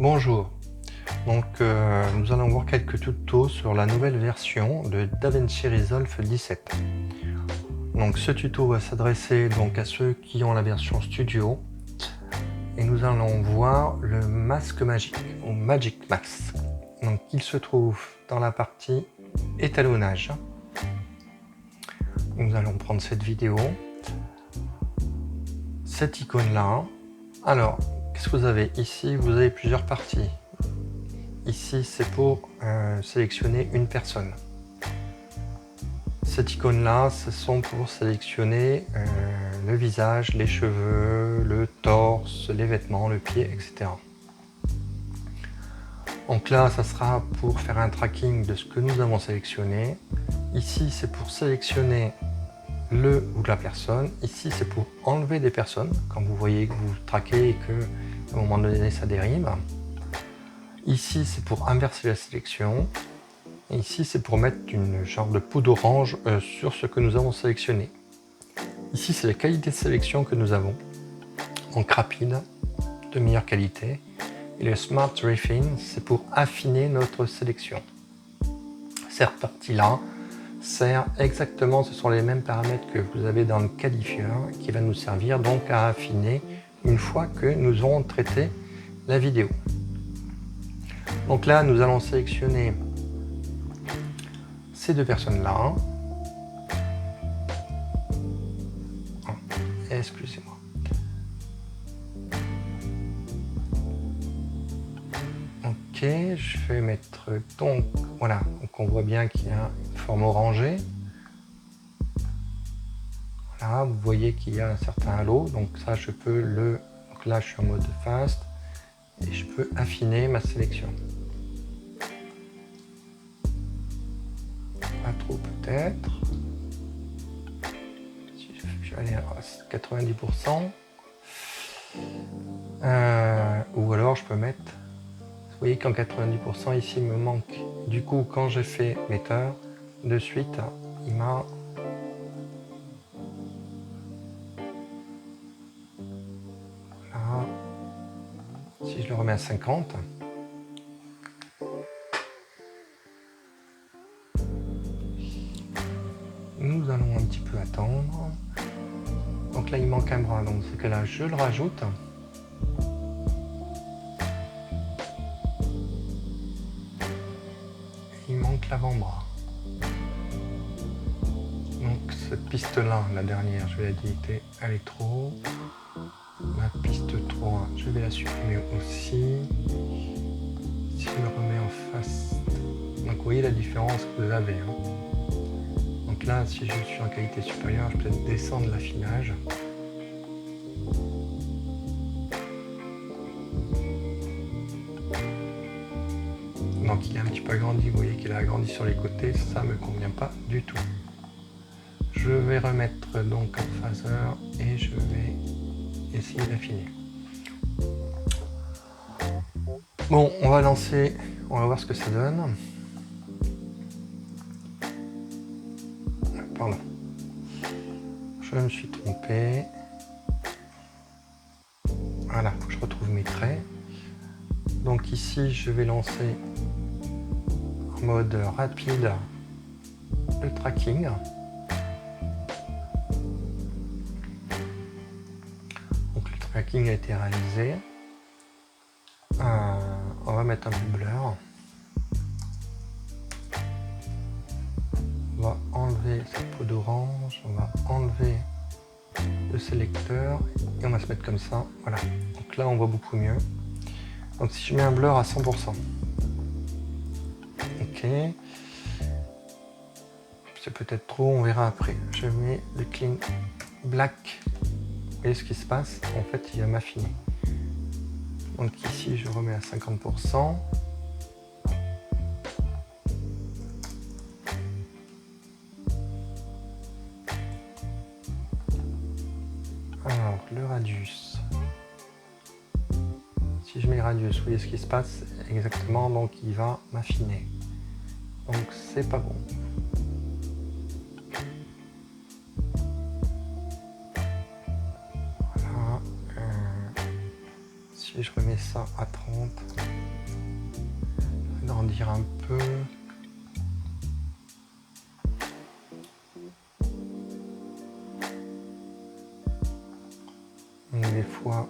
Bonjour, nous allons voir quelques tutos sur la nouvelle version de DaVinci Resolve 17. Donc ce tuto va s'adresser à ceux qui ont la version Studio et nous allons voir le masque magique ou Magic Mask. Donc il se trouve dans la partie étalonnage. Nous allons prendre cette vidéo, cette icône là. Alors qu'est-ce que vous avez ici? Vous avez plusieurs parties. Ici, c'est pour sélectionner une personne. Cette icône-là, ce sont pour sélectionner le visage, les cheveux, le torse, les vêtements, le pied, etc. Donc là, ça sera pour faire un tracking de ce que nous avons sélectionné. Ici, c'est pour sélectionner le ou la personne. Ici, c'est pour enlever des personnes, quand vous voyez que vous traquez et qu'à un moment donné, ça dérive. Ici, c'est pour inverser la sélection. Et ici, c'est pour mettre une genre de poudre orange sur ce que nous avons sélectionné. Ici, c'est la qualité de sélection que nous avons. Donc rapide, de meilleure qualité. Et le Smart Refine, c'est pour affiner notre sélection. Cette partie-là sert exactement, ce sont les mêmes paramètres que vous avez dans le qualifieur qui va nous servir donc à affiner une fois que nous aurons traité la vidéo. Donc là, nous allons sélectionner ces deux personnes-là. Excusez-moi. Ok, je vais mettre donc, voilà, donc on voit bien qu'il y a une forme orangée. Voilà, vous voyez qu'il y a un certain halo, donc ça je peux le, donc là je suis en mode fast et je peux affiner ma sélection. Pas trop peut-être. Si je vais aller à 90%. Ou alors je peux mettre, vous voyez qu'en 90% ici il me manque. Du coup quand j'ai fait metteur, de suite il m'a voilà. Si je le remets à 50, nous allons un petit peu attendre. Donc là il manque un bras, donc c'est que là je le rajoute. Il manque l'avant-bras. Donc cette piste là, la dernière, je vais la déliter, elle est trop. La piste 3, je vais la supprimer aussi. Si je le remets en face, donc vous voyez la différence que vous avez. Donc là, si je suis en qualité supérieure, je peux peut-être descendre l'affinage. Donc il est un petit peu agrandi, vous voyez qu'il a agrandi sur les côtés, ça ne me convient pas du tout. Je vais remettre donc en phaser et je vais essayer d'affiner. Bon, on va lancer, on va voir ce que ça donne. Pardon. Je me suis trompé. Voilà, faut que je retrouve mes traits. Donc ici, je vais lancer en mode rapide le tracking. Donc le tracking a été réalisé. On va mettre un peu de blur. On va enlever cette peau d'orange, on va enlever le sélecteur et on va se mettre comme ça. Voilà. Donc là on voit beaucoup mieux. Donc si je mets un blur à 100%. Ok. C'est peut-être trop, on verra après. Je mets le clean black. Vous voyez ce qui se passe? En fait il va m'affiner. Donc ici je remets à 50%. Alors le radius. Si je mets le radius, vous voyez ce qui se passe exactement, donc il va m'affiner. Donc c'est pas bon. Voilà. Si je remets ça à 30. agrandir un peu. Donc des fois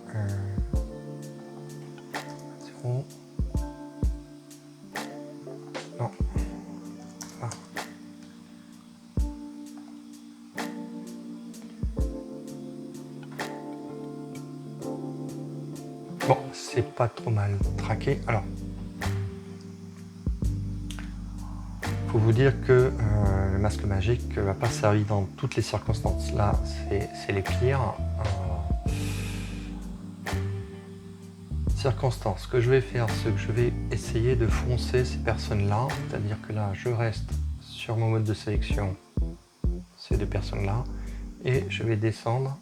0. Non. Ah. Bon, c'est pas trop mal traqué. Alors, faut vous dire que le masque magique ne va pas servir dans toutes les circonstances. Là, c'est les pires circonstances. Ce que je vais faire, c'est que je vais essayer de foncer ces personnes-là. C'est-à-dire que là, je reste sur mon mode de sélection, ces deux personnes-là, et je vais descendre.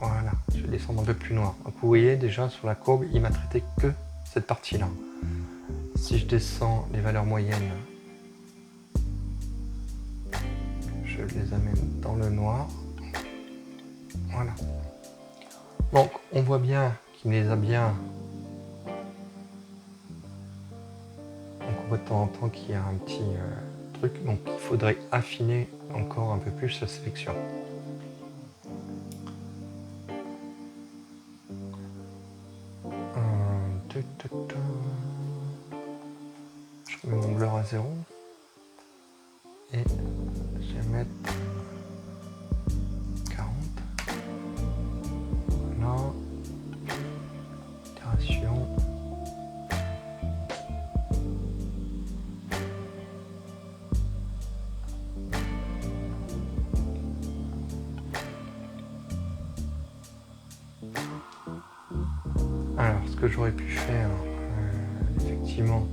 Voilà, je vais descendre un peu plus noir. Donc vous voyez déjà sur la courbe, il m'a traité que cette partie-là. Si je descends les valeurs moyennes, je les amène dans le noir. Voilà. Donc on voit bien qu'il les a bien. Donc on voit de temps en temps qu'il y a un petit truc. Donc il faudrait affiner encore un peu plus la sélection. Je mets mon blur à 0 et je vais mettre 40. Voilà. Itération. Alors, ce que j'aurais pu faire, effectivement,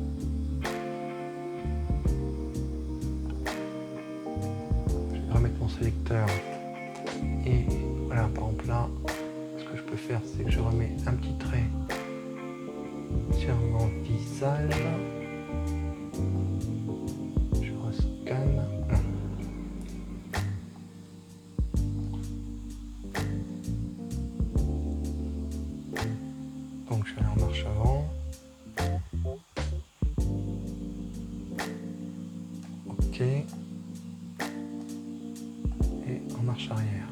je vais remettre mon sélecteur et voilà, par exemple là, ce que je peux faire, c'est que je remets un petit trait sur mon visage, je rescanne. Donc je vais aller en marche avant. Ok. Et en marche arrière.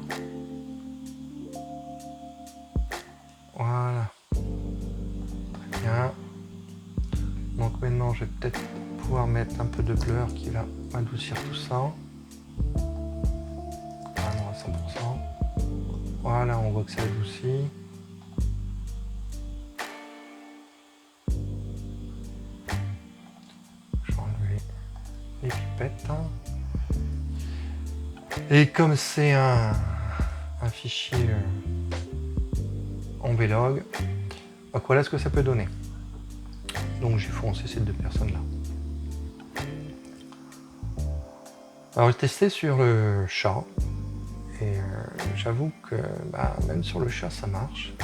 Voilà. Très bien. Donc maintenant je vais peut-être pouvoir mettre un peu de blur qui va adoucir tout ça. Vraiment à 100%. Voilà, on voit que ça adoucit. Les pipettes. Et comme c'est un fichier en Vlog, donc voilà ce que ça peut donner. Donc j'ai foncé ces deux personnes là. Alors j'ai testé sur le chat et j'avoue que même sur le chat ça marche.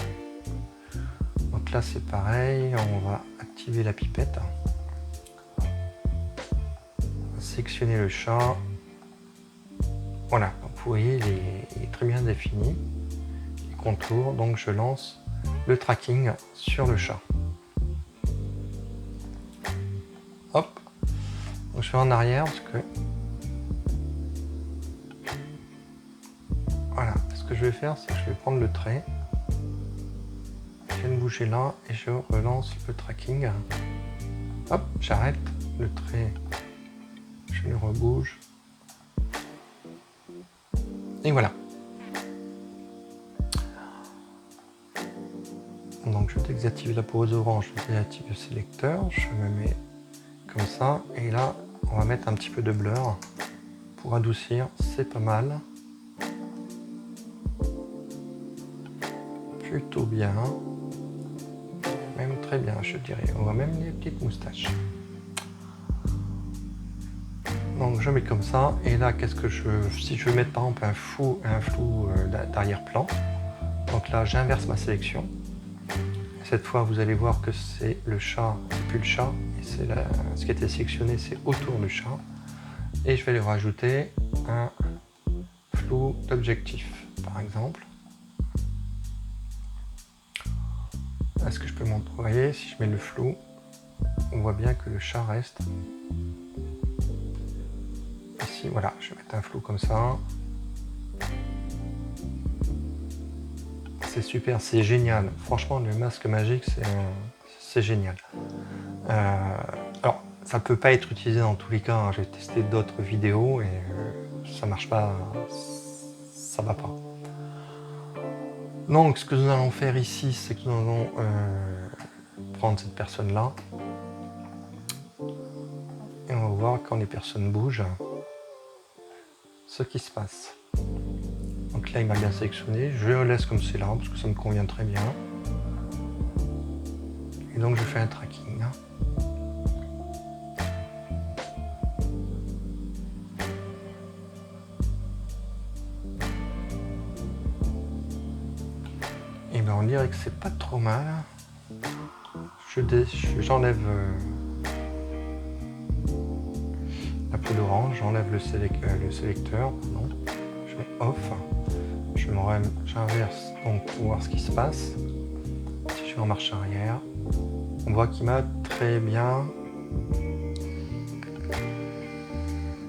Donc là c'est pareil, on va activer la pipette. Sélectionner le chat. Voilà, donc vous voyez, il est très bien défini. Les contours, donc je lance le tracking sur le chat. Hop, donc je vais en arrière parce que voilà, ce que je vais faire, c'est que je vais prendre le trait, je viens de bouger là et je relance le tracking. Hop, j'arrête le trait. Je le rebouge. Et voilà. Donc je désactive la pose orange, je désactive le sélecteur, je me mets comme ça. Et là, on va mettre un petit peu de blur pour adoucir, c'est pas mal. Plutôt bien. Même très bien, je dirais. On voit même les petites moustaches. Donc je mets comme ça, et là qu'est-ce que si je veux mettre par exemple un flou d'arrière-plan, donc là j'inverse ma sélection. Cette fois vous allez voir que c'est le chat, c'est plus le chat, et c'est ce qui a été sélectionné, c'est autour du chat. Et je vais lui rajouter un flou d'objectif, par exemple. Est-ce que je peux montrer? Vous voyez, si je mets le flou, on voit bien que le chat reste. Ici, voilà, je vais mettre un flou comme ça. C'est super, c'est génial. Franchement, le masque magique, c'est génial. Alors, ça peut pas être utilisé dans tous les cas, hein. J'ai testé d'autres vidéos et ça marche pas, ça va pas. Donc, ce que nous allons faire ici, c'est que nous allons prendre cette personne-là. Et on va voir quand les personnes bougent, ce qui se passe. Donc là, il m'a bien sélectionné. Je le laisse comme c'est là, parce que ça me convient très bien. Et donc, je fais un tracking. Et bien, on dirait que c'est pas trop mal. J'enlève la peau d'orange, j'enlève le sélecteur, pardon. Je mets off. J'inverse donc pour voir ce qui se passe. Si je vais en marche arrière, on voit qu'il m'a très bien...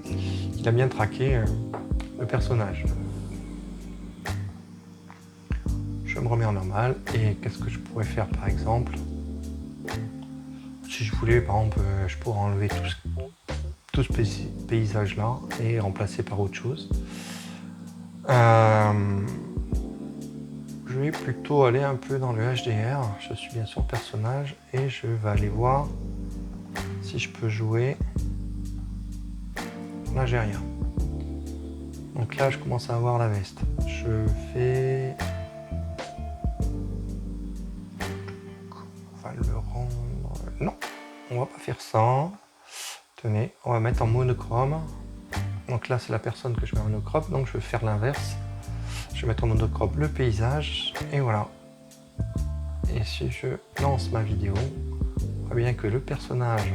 Il a bien traqué le personnage. Je me remets en normal et qu'est-ce que je pourrais faire par exemple? Si je voulais, par exemple, je pourrais enlever tout ce paysage là et remplacer par autre chose. Je vais plutôt aller un peu dans le HDR. Je suis bien sûr personnage et je vais aller voir si je peux jouer. Là, j'ai rien. Donc là, je commence à avoir la veste. Je fais... On va le rendre... Non, on va pas faire ça. Tenez, on va mettre en monochrome. Donc là, c'est la personne que je mets en monochrome. Donc je vais faire l'inverse. Je vais mettre en monochrome le paysage. Et voilà. Et si je lance ma vidéo, on voit bien que le personnage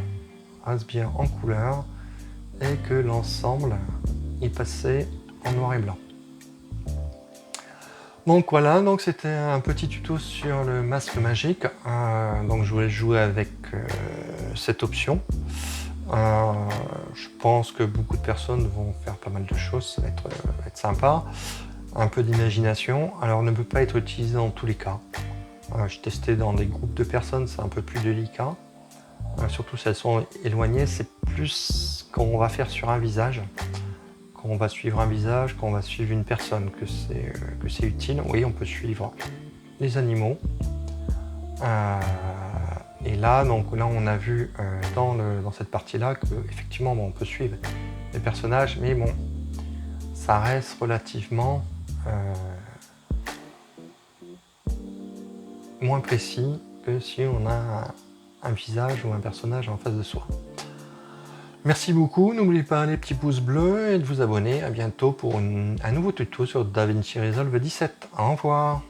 reste bien en couleur et que l'ensemble est passé en noir et blanc. Donc voilà, donc c'était un petit tuto sur le masque magique. Donc je voulais jouer avec cette option. Je pense que beaucoup de personnes vont faire pas mal de choses, ça va être sympa. Un peu d'imagination. Alors ne peut pas être utilisé dans tous les cas. J'ai testé dans des groupes de personnes, c'est un peu plus délicat. Surtout si elles sont éloignées, c'est plus quand on va faire sur un visage. Quand on va suivre un visage, quand on va suivre une personne, que c'est utile. Oui, on peut suivre les animaux. Et là, donc là, on a vu dans cette partie-là que effectivement, bon, on peut suivre les personnages, mais bon, ça reste relativement moins précis que si on a un visage ou un personnage en face de soi. Merci beaucoup, n'oubliez pas les petits pouces bleus et de vous abonner. À bientôt pour un nouveau tuto sur DaVinci Resolve 17. Au revoir.